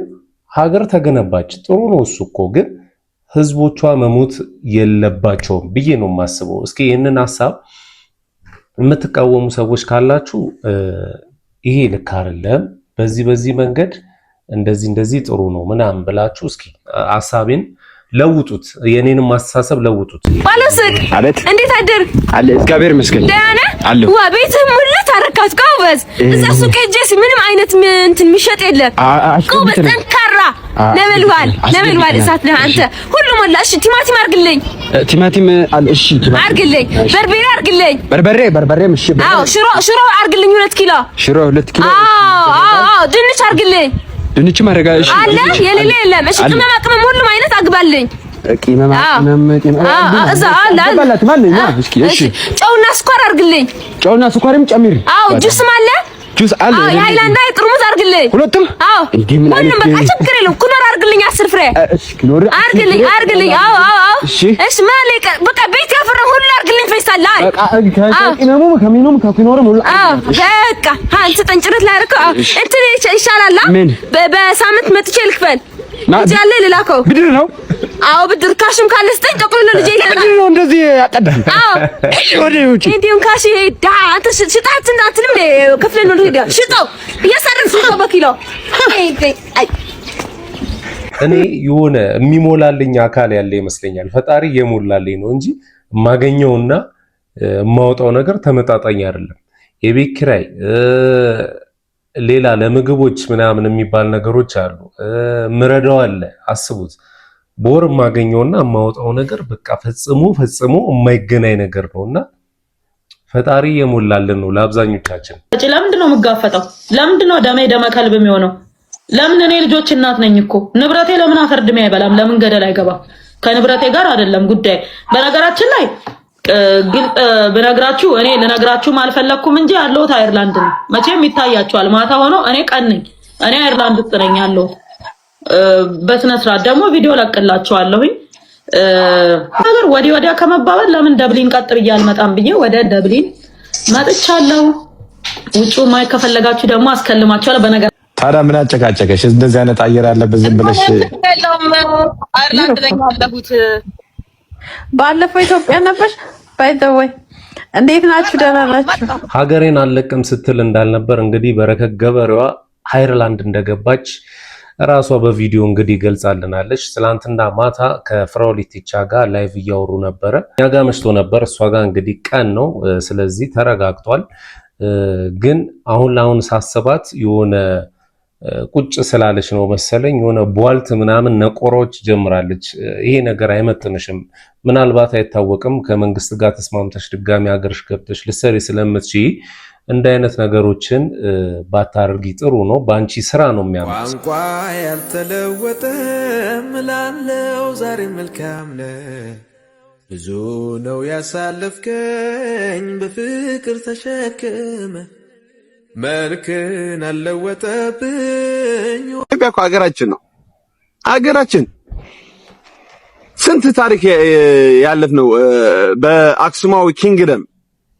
ሀገር ተገነባች፣ ጥሩ ነው እሱ እኮ ግን ህዝቦቿ መሞት የለባቸውም ብዬ ነው የማስበው። እስኪ ይህንን ሐሳብ የምትቃወሙ ሰዎች ካላችሁ ይሄ ልክ አይደለም፣ በዚህ መንገድ እንደዚህ ጥሩ ነው ምናምን ብላችሁ እስኪ ሐሳቤን ለውጡት፣ የኔንም ማስተሳሰብ ለውጡት። ባለስቅ አለት እንዴት አደር አለ እግዚአብሔር ይመስገን ደህና አለሁ። ዋ ቤትህ ሙልት አረካት ጎበዝ። እዛ ሱቅ ሄጄስ ምንም አይነት እንትን የሚሸጥ የለም። ጎበዝ ጠንካራ ነበልባል እሳት ነህ አንተ። ሁሉ ሞላ። እሺ ቲማቲም አርግልኝ። ቲማቲም አለ። እሺ አርግልኝ። በርበሬ አርግልኝ። በርበሬም እሺ። አዎ ሽሮ አርግልኝ 2 ኪሎ። ሽሮ 2 ኪሎ። አዎ ድንች አርግልኝ። ድንች ማረጋ። እሺ አለ የሌለ የለም። እሺ ቅመም ሁሉም አይነት አግባልኝ። ቅመም እዛ አለ ባላት ማለኛ። እሺ ጨውና ስኳር አርግልኝ። ጨውና ስኳርም ጨምሪ። አዎ ጁስም አለ። ጁስ አለ። አዎ የሃይላንድ ጥርሙዝ አርግልኝ። ሁለቱም? አዎ ሁሉም በቃ ችግር የለም። ኩኖር አርግልኝ 10 ፍሬ። እሺ ኩኖር አርግልኝ። አዎ እሺ ማለቀ በቃ ቤት ያፈራ ሁሉ አርግልኝ። ፈይሳላ በቃ ከቂመሙ ከሚኑም ከኩኖርም ሁሉ በቃ አንተ ጠንጭረት ላይ አርከው እንትን ይሻላል። በሳምንት መጥቼ ልክፈል እንጂ አለ ልላከው። ብድር ነው? አዎ ብድር ካሽም ካለ ስጠኝ። ጠቅልሎ ልጄ ይላል። ብድር ነው እንደዚህ ያቀዳል። አዎ ወደ ውጪ እንዴም ካሽ ዳ አንተ ሽጣት እንዳትልም ከፍለን ነው ሄዳ ሽጠው እያሳረፍ ሽጠው በኪሎ እኔ የሆነ የሚሞላልኝ አካል ያለ ይመስለኛል። ፈጣሪ የሞላልኝ ነው እንጂ የማገኘውና የማውጣው ነገር ተመጣጣኝ አይደለም። የቤት ኪራይ ሌላ ለምግቦች ምናምን የሚባል ነገሮች አሉ። ምረዳው አለ። አስቡት በወር የማገኘውና የማወጣው ነገር በቃ ፈጽሞ የማይገናኝ ነገር ነውና ፈጣሪ የሞላልን ነው ለአብዛኞቻችን። ለምንድን ነው የምጋፈጠው? ለምንድን ነው ደመ ከልብ የሚሆነው? ለምን እኔ ልጆች እናት ነኝ እኮ። ንብረቴ ለምን አፈርድሜ አይበላም? ለምን ገደል አይገባም? ከንብረቴ ጋር አይደለም ጉዳይ። በነገራችን ላይ ብነግራችሁ እኔ ልነግራችሁ አልፈለኩም እንጂ ያለሁት አየርላንድ ነው። መቼም ይታያችኋል ማታ ሆኖ እኔ ቀን ነኝ። እኔ አየርላንድ ውስጥ ነኝ ያለሁት። በስነ ስርዓት ደግሞ ቪዲዮ ለቅላችኋለሁኝ። ነገር ወዲያ ከመባባል ለምን ደብሊን ቀጥ ብዬ አልመጣም ብዬ ወደ ደብሊን መጥቻለሁ። ውጪው ማይ ከፈለጋችሁ ደግሞ አስከልማችኋለሁ። በነገር ታዲያ ምን አጨቃጨቀሽ? እንደዚህ አይነት አየር ያለበት ዝም ብለሽ አየርላንድ ነኝ ያለሁት። ባለፈው ኢትዮጵያ ነበር። ባይዘወይ እንዴት ናችሁ? ደህና ናችሁ? ሀገሬን አለቅም ስትል እንዳልነበር እንግዲህ በረከት ገበሬዋ አየርላንድ እንደገባች ራሷ በቪዲዮ እንግዲህ ገልጻልናለች። ትላንትና ማታ ከፍራውሊቲቻ ጋር ላይቭ እያወሩ ነበረ። እኛ ጋር መሽቶ ነበር፣ እሷ ጋር እንግዲህ ቀን ነው። ስለዚህ ተረጋግቷል። ግን አሁን ሳስባት የሆነ ቁጭ ስላለች ነው መሰለኝ የሆነ ቧልት ምናምን ነቆሮች ጀምራለች። ይሄ ነገር አይመጥንሽም፣ ምናልባት አይታወቅም። ከመንግስት ጋር ተስማምተሽ ድጋሚ ሀገርሽ ገብተሽ ልትሰሪ ስለምትችይ እንደ አይነት ነገሮችን ባታርጊ ጥሩ ነው። ባንቺ ስራ ነው የሚያምር። ቋንቋ ያልተለወጠ ምላለው ዛሬ መልካም ነህ። ብዙ ነው ያሳለፍከኝ በፍቅር ተሸክመ መልክን አልለወጠብኝ። ኢትዮጵያ እኮ ሀገራችን ነው። ሀገራችን ስንት ታሪክ ያለፍነው በአክሱማዊ ኪንግደም።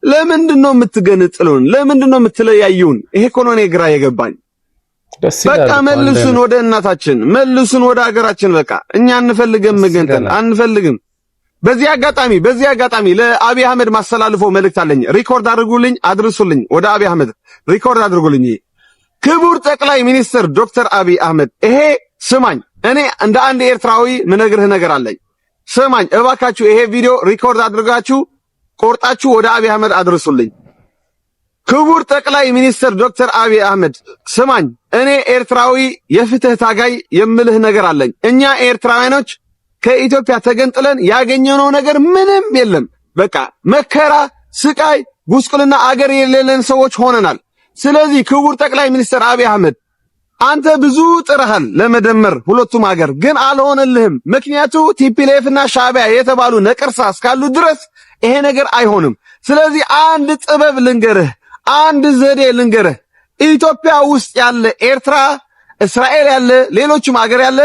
ለምንድን ነው የምትገነጥሉን? ለምንድን ነው የምትለያዩን? ይሄ እኮ ነው እኔ ግራ የገባኝ። በቃ መልሱን ወደ እናታችን፣ መልሱን ወደ ሀገራችን። በቃ እኛ አንፈልግም፣ መገንጠል አንፈልግም። በዚህ አጋጣሚ ለአብይ አህመድ ማስተላልፈው መልእክት አለኝ። ሪኮርድ አድርጉልኝ፣ አድርሱልኝ። ወደ አብይ አህመድ ሪኮርድ አድርጉልኝ። ክቡር ጠቅላይ ሚኒስትር ዶክተር አብይ አህመድ፣ ይሄ ስማኝ፣ እኔ እንደ አንድ ኤርትራዊ ምነግርህ ነገር አለኝ። ስማኝ እባካችሁ፣ ይሄ ቪዲዮ ሪኮርድ አድርጋችሁ ቆርጣችሁ ወደ አብይ አህመድ አድርሱልኝ። ክቡር ጠቅላይ ሚኒስትር ዶክተር አብይ አህመድ ስማኝ፣ እኔ ኤርትራዊ የፍትህ ታጋይ የምልህ ነገር አለኝ። እኛ ኤርትራውያኖች ከኢትዮጵያ ተገንጥለን ያገኘነው ነገር ምንም የለም። በቃ መከራ፣ ስቃይ፣ ጉስቁልና አገር የሌለን ሰዎች ሆነናል። ስለዚህ ክቡር ጠቅላይ ሚኒስትር አብይ አህመድ አንተ ብዙ ጥረሃል ለመደመር ሁለቱም ሀገር፣ ግን አልሆነልህም። ምክንያቱ ቲፒኤልኤፍ እና ሻዕቢያ የተባሉ ነቀርሳ እስካሉ ድረስ ይሄ ነገር አይሆንም። ስለዚህ አንድ ጥበብ ልንገርህ፣ አንድ ዘዴ ልንገርህ። ኢትዮጵያ ውስጥ ያለ ኤርትራ፣ እስራኤል ያለ፣ ሌሎችም ሀገር ያለ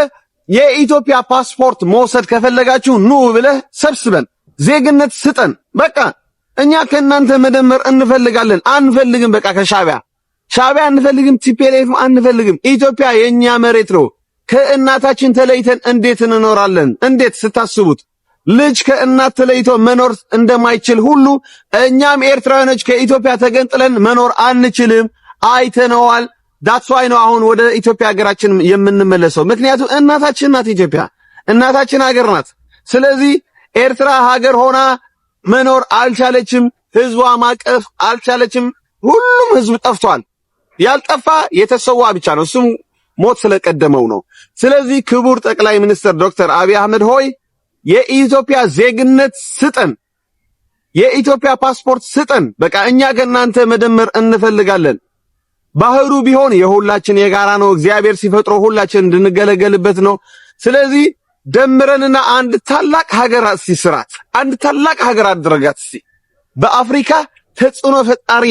የኢትዮጵያ ፓስፖርት መውሰድ ከፈለጋችሁ ኑ ብለህ ሰብስበን ዜግነት ስጠን። በቃ እኛ ከእናንተ መደመር እንፈልጋለን። አንፈልግም በቃ ከሻዕቢያ አንፈልግም፣ ቲፒኤልኤፍ አንፈልግም። ኢትዮጵያ የኛ መሬት ነው። ከእናታችን ተለይተን እንዴት እንኖራለን? እንዴት ስታስቡት ልጅ ከእናት ተለይቶ መኖር እንደማይችል ሁሉ እኛም ኤርትራውያኖች ከኢትዮጵያ ተገንጥለን መኖር አንችልም። አይተነዋል። ዳትስ ዋይ ነው አሁን ወደ ኢትዮጵያ ሀገራችን የምንመለሰው። ምክንያቱም እናታችን ናት ኢትዮጵያ፣ እናታችን ሀገር ናት። ስለዚህ ኤርትራ ሀገር ሆና መኖር አልቻለችም። ህዝቧ ማቀፍ አልቻለችም። ሁሉም ህዝብ ጠፍቷል። ያልጠፋ የተሰዋ ብቻ ነው፣ እሱም ሞት ስለቀደመው ነው። ስለዚህ ክቡር ጠቅላይ ሚኒስትር ዶክተር አብይ አህመድ ሆይ የኢትዮጵያ ዜግነት ስጠን፣ የኢትዮጵያ ፓስፖርት ስጠን። በቃ እኛ ከእናንተ መደመር እንፈልጋለን። ባህሩ ቢሆን የሁላችን የጋራ ነው። እግዚአብሔር ሲፈጥሮ ሁላችን እንድንገለገልበት ነው። ስለዚህ ደምረንና አንድ ታላቅ ሀገር ሲስራት፣ አንድ ታላቅ ሀገር አድርጋት። በአፍሪካ ተጽዕኖ ፈጣሪ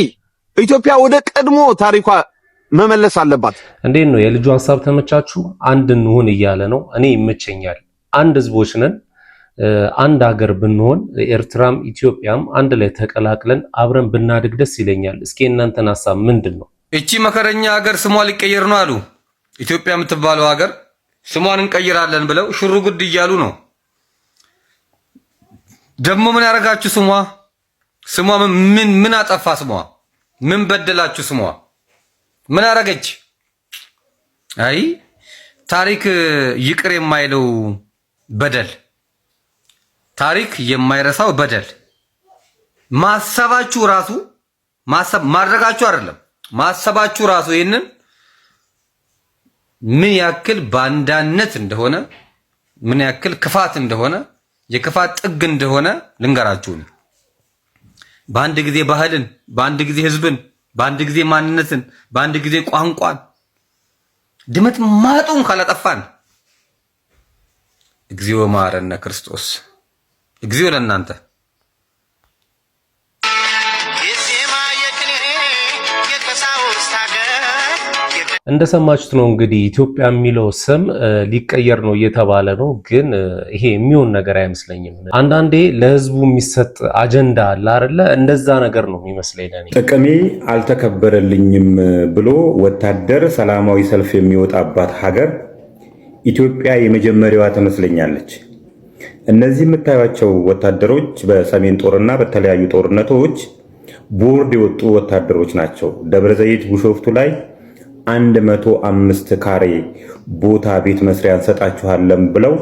ኢትዮጵያ ወደ ቀድሞ ታሪኳ መመለስ አለባት። እንዴት ነው የልጁ ሐሳብ ተመቻችሁ? አንድ እንሁን እያለ ነው። እኔ ይመቸኛል። አንድ ህዝቦች ነን። አንድ ሀገር ብንሆን ኤርትራም ኢትዮጵያም አንድ ላይ ተቀላቅለን አብረን ብናድግ ደስ ይለኛል። እስኪ እናንተን ሐሳብ ምንድን ነው? እቺ መከረኛ ሀገር ስሟ ሊቀየር ነው አሉ። ኢትዮጵያ የምትባለው ሀገር ስሟን እንቀይራለን ብለው ሽሩ ጉድ እያሉ ነው። ደግሞ ምን ያረጋችሁ? ስሟ ምን አጠፋ? ስሟ ምን በደላችሁ? ስሟ ምን አረገች? አይ ታሪክ ይቅር የማይለው በደል፣ ታሪክ የማይረሳው በደል። ማሰባችሁ ራሱ ማድረጋችሁ አይደለም ማሰባችሁ ራሱ ይሄንን ምን ያክል ባንዳነት እንደሆነ ምን ያክል ክፋት እንደሆነ የክፋት ጥግ እንደሆነ ልንገራችሁ። በአንድ ጊዜ ባህልን፣ በአንድ ጊዜ ህዝብን፣ በአንድ ጊዜ ማንነትን፣ በአንድ ጊዜ ቋንቋን ድመት ማጡን ካላጠፋን እግዚኦ ማረነ ክርስቶስ። እግዚኦ ለእናንተ። እንደሰማችሁት ነው እንግዲህ ኢትዮጵያ የሚለው ስም ሊቀየር ነው እየተባለ ነው። ግን ይሄ የሚሆን ነገር አይመስለኝም። አንዳንዴ ለህዝቡ የሚሰጥ አጀንዳ አለ አይደለ? እንደዛ ነገር ነው የሚመስለኝ ለኔ። ጥቅሜ አልተከበረልኝም ብሎ ወታደር ሰላማዊ ሰልፍ የሚወጣባት ሀገር ኢትዮጵያ የመጀመሪያዋ ትመስለኛለች። እነዚህ የምታዩቸው ወታደሮች በሰሜን ጦርና በተለያዩ ጦርነቶች ቦርድ የወጡ ወታደሮች ናቸው። ደብረዘይት ቢሾፍቱ ላይ 105 ካሬ ቦታ ቤት መስሪያ እንሰጣችኋለን ብለው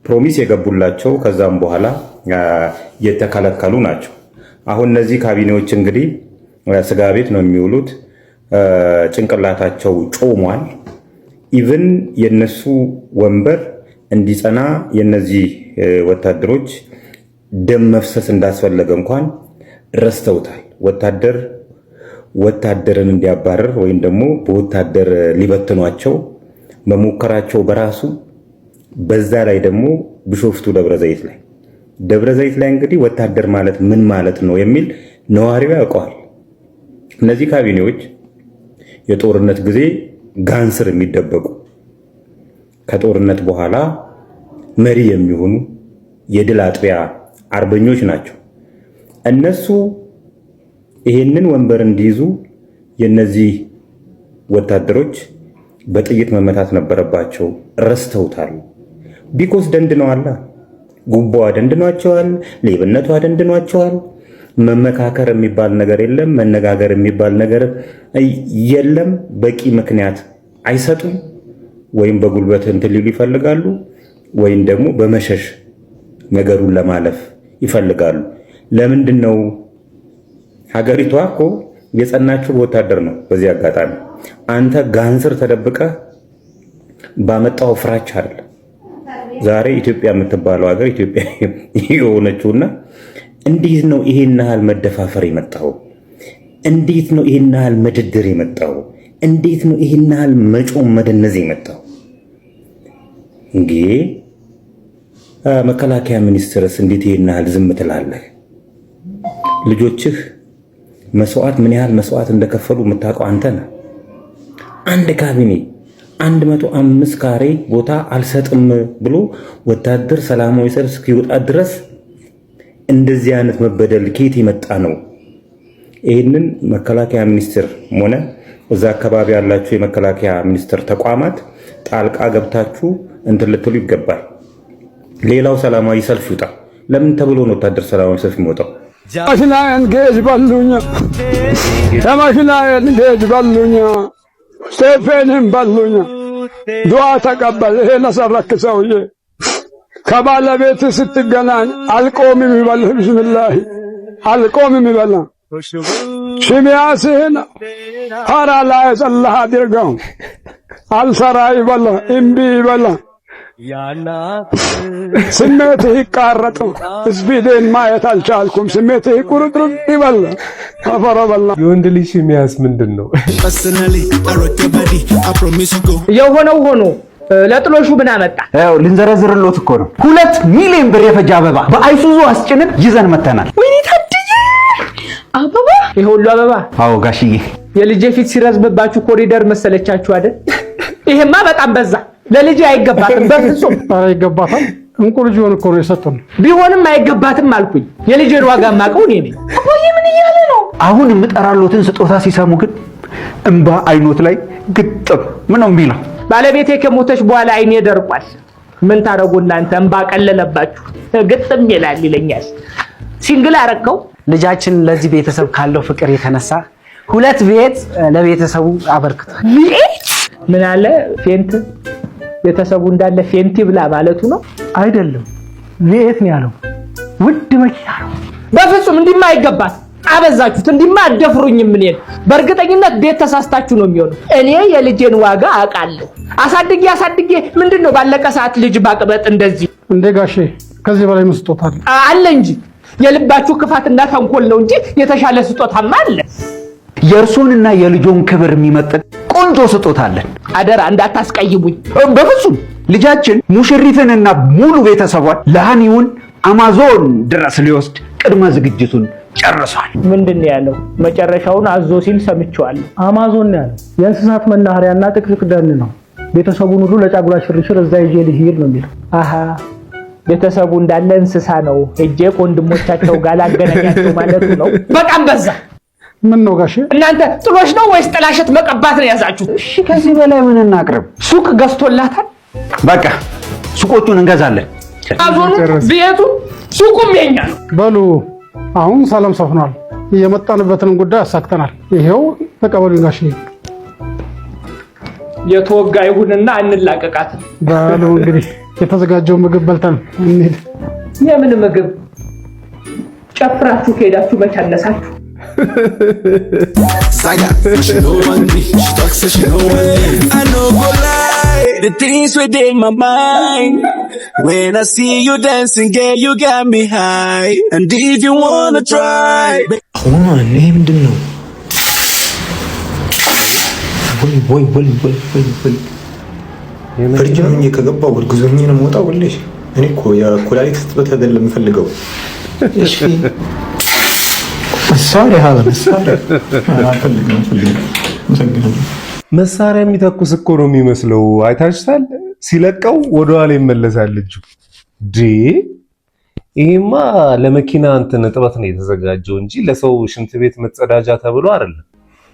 ፕሮሚስ የገቡላቸው ከዛም በኋላ የተከለከሉ ናቸው። አሁን እነዚህ ካቢኔዎች እንግዲህ ስጋ ቤት ነው የሚውሉት። ጭንቅላታቸው ጮሟል። ኢቭን የነሱ ወንበር እንዲጸና የነዚህ ወታደሮች ደም መፍሰስ እንዳስፈለገ እንኳን ረስተውታል። ወታደርን እንዲያባረር ወይም ደግሞ በወታደር ሊበትኗቸው መሞከራቸው በራሱ በዛ ላይ ደግሞ ቢሾፍቱ ደብረ ዘይት ላይ እንግዲህ ወታደር ማለት ምን ማለት ነው የሚል ነዋሪው ያውቀዋል። እነዚህ ካቢኔዎች የጦርነት ጊዜ ጋንስር የሚደበቁ ከጦርነት በኋላ መሪ የሚሆኑ የድል አጥቢያ አርበኞች ናቸው። እነሱ ይሄንን ወንበር እንዲይዙ የነዚህ ወታደሮች በጥይት መመታት ነበረባቸው። ረስተውታል። ቢኮስ ደንድነዋል። ጉቦዋ ደንድኗቸዋል። ሌብነቷ ደንድኗቸዋል። መመካከር የሚባል ነገር የለም። መነጋገር የሚባል ነገር የለም። በቂ ምክንያት አይሰጡም። ወይም በጉልበት እንትን ሊሉ ይፈልጋሉ፣ ወይም ደግሞ በመሸሽ ነገሩን ለማለፍ ይፈልጋሉ። ለምንድን ነው? ሀገሪቷ እኮ የጸናችው በወታደር ነው። በዚህ አጋጣሚ አንተ ጋንስር ተደብቀ ባመጣው ፍራቻ አይደለም ዛሬ ኢትዮጵያ የምትባለው ሀገር ኢትዮጵያ የሆነችውና እንዴት ነው ይሄን ያህል መደፋፈር የመጣው? እንዴት ነው ይሄን ያህል መደደር የመጣው? እንዴት ነው ይሄን ያህል መጮም መደነዝ የመጣው? እንግዲህ መከላከያ ሚኒስትርስ እንዴት ይሄን ያህል ዝም ትላለህ? ልጆችህ መስዋዕት ምን ያህል መስዋዕት እንደከፈሉ የምታውቀው አንተ ነህ። አንድ ካቢኔ 105 ካሬ ቦታ አልሰጥም ብሎ ወታደር ሰላማዊ ሰልፍ እስኪወጣ ድረስ እንደዚህ አይነት መበደል ከየት የመጣ ነው? ይህንን መከላከያ ሚኒስቴር ሆነ እዛ አካባቢ ያላችሁ የመከላከያ ሚኒስቴር ተቋማት ጣልቃ ገብታችሁ እንትን ልትሉ ይገባል። ሌላው ሰላማዊ ሰልፍ ይውጣ። ለምን ተብሎ ነው ወታደር ሰላማዊ ሰልፍ የሚወጣው? ማሽናዬን ገዝ በሉኝ፣ ማሽናዬን ገዝ በሉኝ፣ ስቴፌንም በሉኝ። ዱዓ ተቀበል። ይሄ ለሰረክ ሰውዬ ከባለቤት ስትገናኝ አልቆምም ይበልህ። ቢስሚላህ አልቆምም ይበልህ። ሽሚያስህን ሐራ ላይ ጸላህ አድርገው። አልሰራ ይበልህ፣ እምቢ ይበልህ። ስሜትህ ይቃረጥ። ስፒድን ማየት አልቻልኩም። ስሜትህ ቁርጥርጥ ይበል። አፈረበላ የወንድ ልጅ ሽሚያስ ምንድን ነው? የሆነው ሆኖ ለጥሎሹ ምን አመጣ? ያው ልንዘረዝርሎት እኮ ነው። 2 ሚሊዮን ብር የፈጀ አበባ በአይሱዙ አስጭነን ይዘን መተናል። ወይኔ ታድዬ አበባ! ይሄ ሁሉ አበባ? አዎ ጋሽዬ። የልጄ ፊት ሲረዝምባችሁ ኮሪደር መሰለቻችሁ አይደል? ይሄማ በጣም በዛ። ለልጄ አይገባትም፣ በፍጹም አይገባትም። እንቁ ልጅ እኮ ነው የሰጡን። ቢሆንም አይገባትም አልኩኝ። የልጄን ዋጋ ማቀው እኔ ነኝ። ቆይ ምን እያለ ነው? አሁን የምጠራሎትን ስጦታ ሲሰሙ ግን እንባ አይኖት ላይ ግጥም ምን ነው የሚለው? ባለቤቴ ከሞተች በኋላ አይኔ ደርቋል። ምን ታረጉ እናንተ? እንባ ቀለለባችሁ። ግጥም ይላል ይለኛል። ሲንግል አረከው። ልጃችን ለዚህ ቤተሰብ ካለው ፍቅር የተነሳ 2 ቤት ለቤተሰቡ አበርክቷል። ምን አለ? ፌንት ቤተሰቡ እንዳለ ፌንቲ ብላ ማለቱ ነው አይደለም? ቤት ነው ያለው። ውድ መኪና ነው። በፍጹም እንዲማ አይገባት። አበዛችሁት። እንዲማ አደፍሩኝም። ምን በእርግጠኝነት ቤት ተሳስታችሁ ነው የሚሆነው። እኔ የልጄን ዋጋ አውቃለሁ። አሳድጌ ምንድነው ባለቀ ሰዓት ልጅ ባቅበጥ እንደዚህ እንደ ጋሼ ከዚህ በላይ መስጦታል አለ እንጂ የልባችሁ ክፋትና ተንኮል ነው እንጂ የተሻለ ስጦታማ አለ። የእርሶንና የልጆን ክብር የሚመጥን ቆንጆ ስጦታ አለን። አደራ እንዳታስቀይሙኝ። በፍጹም ልጃችን ሙሽሪትንና ሙሉ ቤተሰቧን ለሃኒውን አማዞን ድረስ ሊወስድ ቅድመ ዝግጅቱን ጨርሷል። ምንድን ነው ያለው? መጨረሻውን አዞ ሲል ሰምቼዋለሁ። አማዞን ነው ያለው። የእንስሳት መናኸሪያና ጥቅጥቅ ደን ነው። ቤተሰቡን ሁሉ ለጫጉላ ሽርሽር እዛ ይዤ ልሂድ ነው የሚለው። አሃ ቤተሰቡ እንዳለ እንስሳ ነው። ሄጄ ወንድሞቻቸው ጋር ላገናኛቸው ማለቱ ነው። በጣም በዛ። ምን ነው ጋሼ? እናንተ ጥሎሽ ነው ወይስ ጥላሸት መቀባት ነው ያዛችሁ? እሺ ከዚህ በላይ ምን እናቅርብ? ሱቅ ገዝቶላታል። በቃ ሱቆቹን እንገዛለን። አዞኑ፣ ቤቱ፣ ሱቁም የኛ ነው። በሉ አሁን ሰላም ሰፍኗል። የመጣንበትንም ጉዳይ አሳክተናል። ይሄው ተቀበሉኝ ጋሼ። የተወጋ ይሁንና እንላቀቃት። በሉ እንግዲህ የተዘጋጀው ምግብ በልተን እንሂድ። የምን ምግብ? ጨፍራችሁ ከሄዳችሁ መች አነሳችሁ? The things within my mind. When I see you dancing, girl, you got me high. And if you wanna try, ይሄ ምንድን ነው? ወይ ፍርጅ ሆኜ ከገባው እርጉዝ ሆኜ ነው የምወጣው ብለሽ? እኔ እኮ የኩላሊት ክትባት አይደለም የምፈልገው። እሺ መሳሪያ የሚተኩስ እኮ ነው የሚመስለው። አይታችኋል? ሲለቀው ወደኋላ ይመለሳል ልጁ። ይሄማ ለመኪና እንትን እጥበት ነው የተዘጋጀው እንጂ ለሰው ሽንት ቤት መጸዳጃ ተብሎ አይደለም።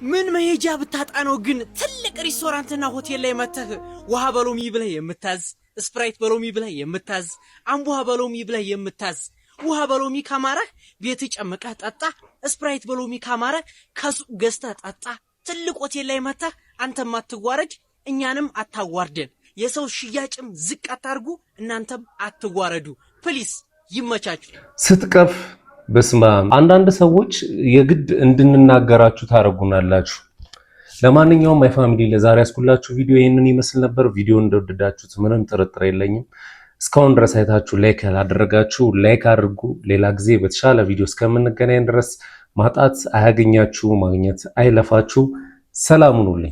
ምን መሄጃ ብታጣ ነው ግን ትልቅ ሬስቶራንትና ሆቴል ላይ መተህ ውሃ በሎሚ ብለህ የምታዝ፣ ስፕራይት በሎሚ ብለህ የምታዝ፣ አምቦሃ በሎሚ ብለህ የምታዝ። ውሃ በሎሚ ካማረህ ቤት ጨምቀህ ጠጣ፣ ስፕራይት በሎሚ ካማረህ ከሱቅ ገዝተህ ጠጣ። ትልቅ ሆቴል ላይ መተህ አንተም አትዋረድ እኛንም አታዋርደን። የሰው ሽያጭም ዝቅ አታርጉ እናንተም አትዋረዱ። ፕሊስ ይመቻችሁ። ስትቀፍ በስማ አንዳንድ ሰዎች የግድ እንድንናገራችሁ ታረጉናላችሁ። ለማንኛውም ማይ ፋሚሊ ለዛሬ ያስኩላችሁ ቪዲዮ ይሄንን ይመስል ነበር። ቪዲዮ እንደወደዳችሁት ምንም ጥርጥር የለኝም። እስካሁን ድረስ አይታችሁ ላይክ ያላደረጋችሁ ላይክ አድርጉ። ሌላ ጊዜ በተሻለ ቪዲዮ እስከምንገናኝ ድረስ ማጣት አያገኛችሁ፣ ማግኘት አይለፋችሁ። ሰላም ሁኑልኝ።